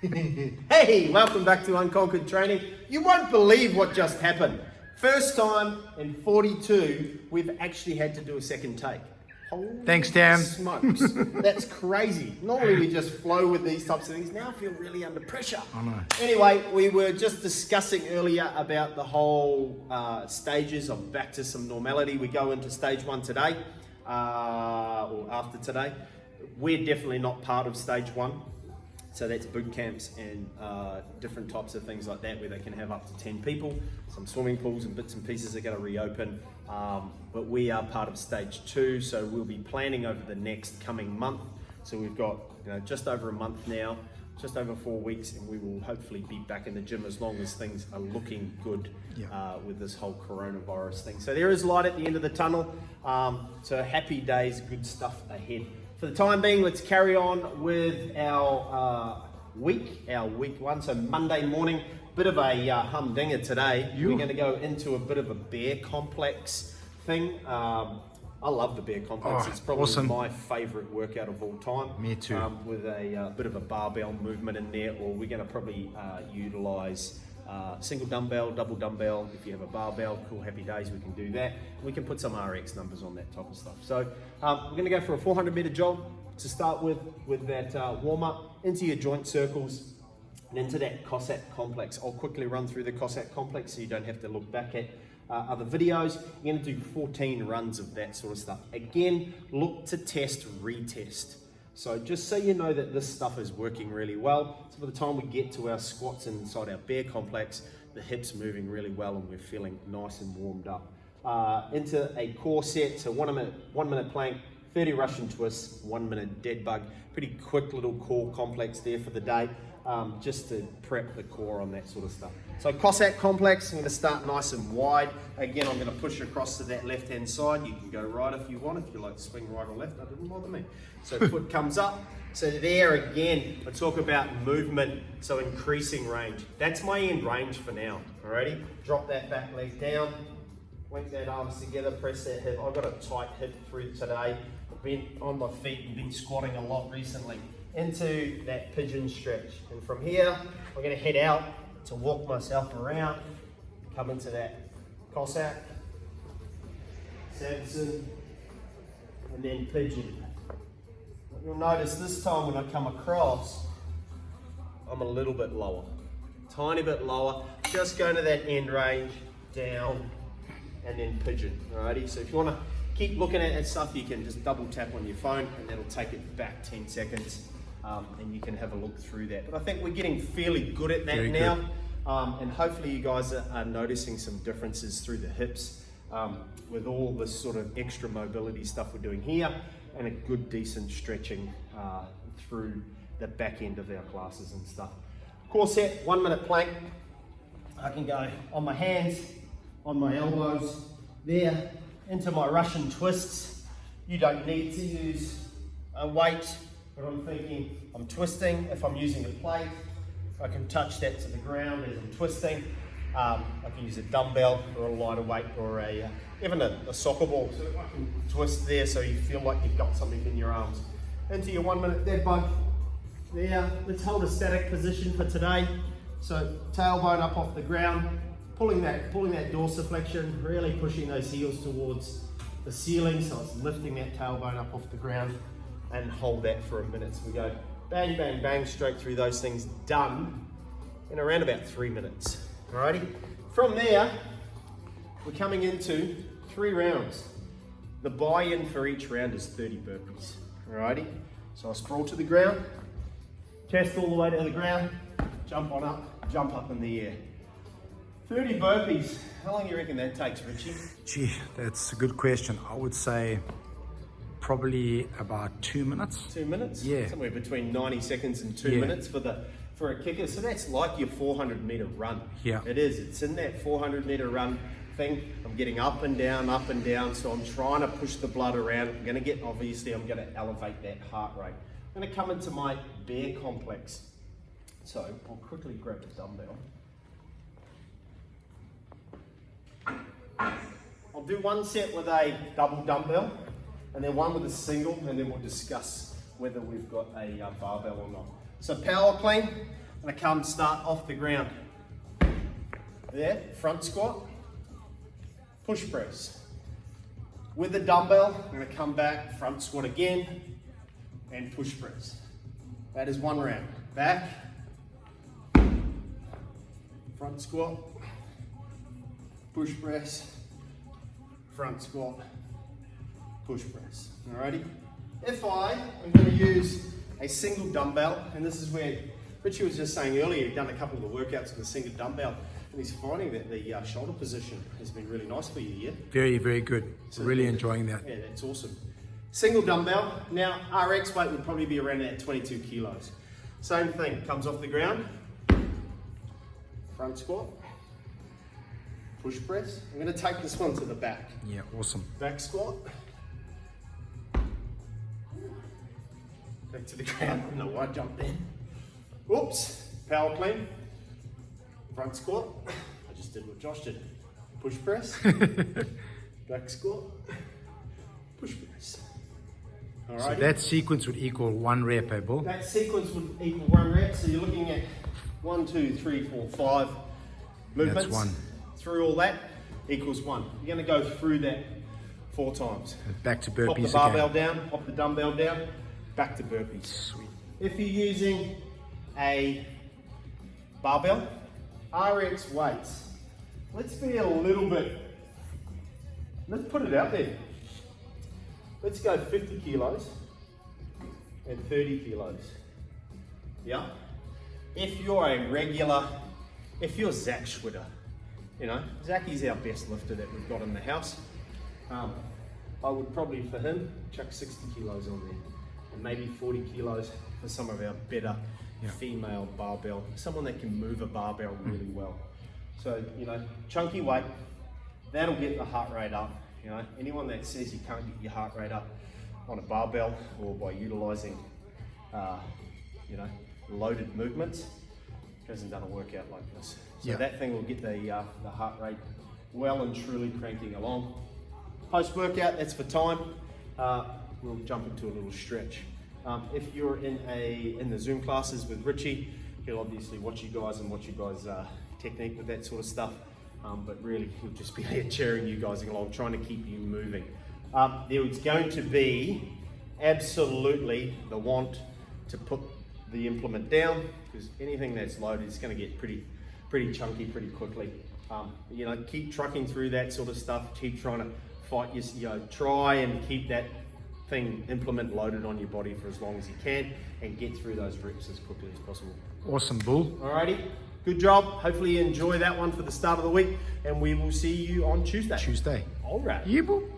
Hey, welcome back to Unconquered Training. You won't believe what just happened. First time in 42, we've actually had to do a second take. Holy Thanks, Dan. smokes. That's crazy. Normally we just flow with these types of things. Now I feel really under pressure. I know. Anyway, we were just discussing earlier about the whole stages of back to some normality. We go into stage 1 today, or after today. We're definitely not part of stage 1. So that's boot camps and different types of things like that where they can have up to 10 people. Some swimming pools and bits and pieces are going to reopen. But we are part of stage 2, so we'll be planning over the next coming month. So we've got just over a month now, just over 4 weeks, and we will hopefully be back in the gym as long as things are looking good with this whole coronavirus thing. So there is light at the end of the tunnel. So happy days, good stuff ahead. For the time being, let's carry on with our week 1. So Monday morning, bit of a humdinger today. We're going to go into a bit of a bear complex thing. I love the bear complex. It's probably awesome. my favorite workout of all time. Me too. With a bit of a barbell movement in there, or we're going to probably utilize single dumbbell, double dumbbell. If you have a barbell, cool, happy days, we can do that. We can put some RX numbers on that type of stuff. So we're going to go for a 400 meter jog to start with that warm up into your joint circles and into that Cossack complex. I'll quickly run through the Cossack complex so you don't have to look back at other videos. You're going to do 14 runs of that sort of stuff. Again, look to test, retest. So just so you know that this stuff is working really well. So by the time we get to our squats inside our bear complex, the hips moving really well and we're feeling nice and warmed up. Into a core set, so 1 minute plank, 30 Russian twists, 1 minute dead bug. Pretty quick little core complex there for the day, just to prep the core on that sort of stuff. So Cossack complex, I'm going to start nice and wide. Again, I'm going to push across to that left-hand side. You can go right if you want. If you like to swing right or left, that doesn't bother me. So foot comes up. So there again, I talk about movement, so increasing range. That's my end range for now, alrighty? Drop that back leg down, link that arms together, press that hip. I've got a tight hip through today. I've been on my feet and been squatting a lot recently. Into that pigeon stretch. And from here, I'm going to head out to walk myself around, come into that Cossack, Samson, and then pigeon. You'll notice this time when I come across, I'm a little bit lower, tiny bit lower, just going to that end range, down, and then pigeon, alrighty? So if you want to keep looking at that stuff, you can just double tap on your phone and that'll take it back 10 seconds. And you can have a look through that. But I think we're getting fairly good at that Very now. And hopefully you guys are noticing some differences through the hips with all this sort of extra mobility stuff we're doing here and a good decent stretching through the back end of our classes and stuff. Core set, 1 minute plank. I can go on my hands, on my elbows, there, into my Russian twists. You don't need to use a weight. But I'm thinking, I'm twisting. If I'm using a plate, I can touch that to the ground as I'm twisting. I can use a dumbbell or a lighter weight or even a soccer ball. So I can twist there so you feel like you've got something in your arms. Into your 1 minute dead bug. There, let's hold a static position for today. So tailbone up off the ground, pulling that dorsiflexion, really pushing those heels towards the ceiling. So it's lifting that tailbone up off the ground. And hold that for a minute. So we go bang, bang, bang, straight through those things, done in around about 3 minutes. Alrighty. From there, we're coming into 3 rounds. The buy-in for each round is 30 burpees. Alrighty. So I scroll to the ground, chest all the way to the ground, jump on up, jump up in the air. 30 burpees. How long do you reckon that takes, Richie? Gee, that's a good question. I would say probably about 2 minutes. 2 minutes? Yeah. Somewhere between 90 seconds and 2 minutes for a kicker. So that's like your 400 meter run. Yeah. It is. It's in that 400 meter run thing. I'm getting up and down, so I'm trying to push the blood around. I'm going to I'm going to elevate that heart rate. I'm going to come into my bear complex. So I'll quickly grab the dumbbell. I'll do one set with a double dumbbell and then one with a single, and then we'll discuss whether we've got a barbell or not. So power clean, gonna come start off the ground. There, front squat, push press. With the dumbbell, I'm gonna come back, front squat again, and push press. That is one round. Back, front squat, push press, front squat, push press. Alrighty? If I am going to use a single dumbbell, and this is where Richie was just saying earlier, he'd done a couple of the workouts with a single dumbbell, and he's finding that the shoulder position has been really nice for you here. Very, very good. So really enjoying that. Yeah, that's awesome. Single dumbbell. Now, RX weight would probably be around that 22 kilos. Same thing, comes off the ground, front squat, push press. I'm going to take this one to the back. Yeah, awesome. Back squat. Back to the ground. I don't know why I jumped in. Whoops. Power clean. Front squat. I just did what Josh did. Push press. Back squat. Push press. Alrighty. So that sequence would equal 1 rep, eh, Bull? That sequence would equal 1 rep. So you're looking at 1, 2, 3, 4, 5 movements. That's 1. Through all that equals 1. You're going to go through that 4 times. Back to burpees Pop the barbell again. down, pop the dumbbell down, back to burpees. Sweet. If you're using a barbell, RX weights, let's be a little bit, let's put it out there. Let's go 50 kilos and 30 kilos. Yeah? If you're a regular, if you're Zach Schwitter, you know, Zacky's our best lifter that we've got in the house. I would probably, for him, chuck 60 kilos on there. And maybe 40 kilos for some of our better female barbell. Someone that can move a barbell really well. So, you know, chunky weight, that'll get the heart rate up. You know, anyone that says you can't get your heart rate up on a barbell or by utilizing, you know, loaded movements, hasn't done a workout like this. So that thing will get the heart rate well and truly cranking along. Post-workout, that's for time. We'll jump into a little stretch. If you're in the Zoom classes with Richie, he'll obviously watch you guys and watch you guys' technique with that sort of stuff. But really, he'll just be there cheering you guys along, trying to keep you moving. There's going to be absolutely the want to put the implement down, because anything that's loaded is going to get pretty chunky pretty quickly. You know, keep trucking through that sort of stuff. Keep trying to fight try and keep that implement loaded on your body for as long as you can, and get through those reps as quickly as possible. Awesome, Bull. Alrighty, good job. Hopefully you enjoy that one for the start of the week, and we will see you on Tuesday. Tuesday. Alright. Yeah, Bull.